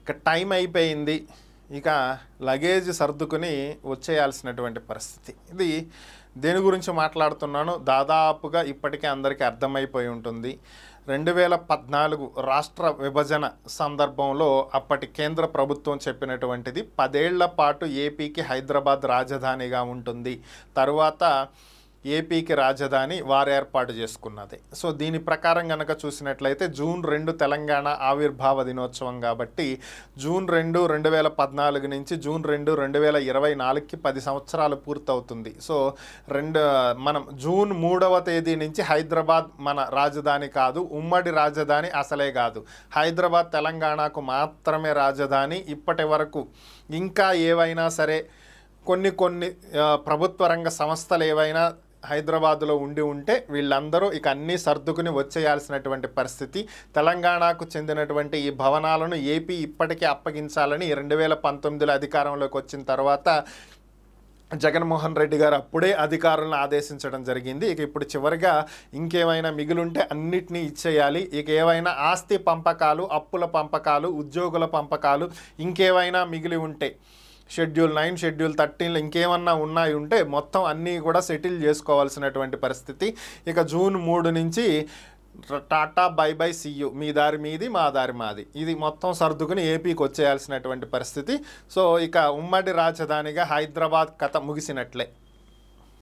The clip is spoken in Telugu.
ఇక టైం అయిపోయింది, ఇక లగేజ్ సర్దుకుని వచ్చేయాల్సినటువంటి పరిస్థితి. ఇది దేని గురించి మాట్లాడుతున్నాను దాదాపుగా ఇప్పటికే అందరికీ అర్థమైపోయి ఉంటుంది. 2014 రాష్ట్ర విభజన సందర్భంలో అప్పటి కేంద్ర ప్రభుత్వం చెప్పినటువంటిది 10 ఏళ్ల పాటు ఏపీకి హైదరాబాద్ రాజధానిగా ఉంటుంది, తరువాత ఏపీకి రాజధాని వారు ఏర్పాటు చేసుకున్నది. సో దీని ప్రకారం కనుక చూసినట్లయితే జూన్ 2 తెలంగాణ ఆవిర్భావ దినోత్సవం కాబట్టి జూన్ 2, 2014 నుంచి జూన్ 2, 2024కి 10 సంవత్సరాలు పూర్తవుతుంది. సో మనం జూన్ 3వ తేదీ నుంచి హైదరాబాద్ మన రాజధాని కాదు, ఉమ్మడి రాజధాని అసలే కాదు, హైదరాబాద్ తెలంగాణకు మాత్రమే రాజధాని. ఇప్పటి వరకు ఇంకా ఏవైనా సరే కొన్ని ప్రభుత్వ రంగ సంస్థలు ఏవైనా హైదరాబాదులో ఉంటే వీళ్ళందరూ ఇక అన్నీ సర్దుకుని వచ్చేయాల్సినటువంటి పరిస్థితి. తెలంగాణకు చెందినటువంటి ఈ భవనాలను ఏపీ ఇప్పటికే అప్పగించాలని 2019లో అధికారంలోకి వచ్చిన తర్వాత జగన్మోహన్ రెడ్డి గారు అప్పుడే అధికారులను ఆదేశించడం జరిగింది. ఇక ఇప్పుడు చివరిగా ఇంకేమైనా మిగిలింటే అన్నిటినీ ఇచ్చేయాలి. ఇక ఏవైనా ఆస్తి పంపకాలు, అప్పుల పంపకాలు, ఉద్యోగుల పంపకాలు ఇంకేవైనా మిగిలి ఉంటే షెడ్యూల్ 9, షెడ్యూల్ 13లో ఇంకేమన్నా ఉంటే మొత్తం అన్నీ కూడా సెటిల్ చేసుకోవాల్సినటువంటి పరిస్థితి. ఇక జూన్ 3 నుంచి టాటా బై బై సియు, మీ దారి మీది మా దారి మాది, ఇది మొత్తం సర్దుకుని ఏపీకి వచ్చేయాల్సినటువంటి పరిస్థితి. సో ఇక ఉమ్మడి రాజధానిగా హైదరాబాద్ కథ ముగిసినట్లే.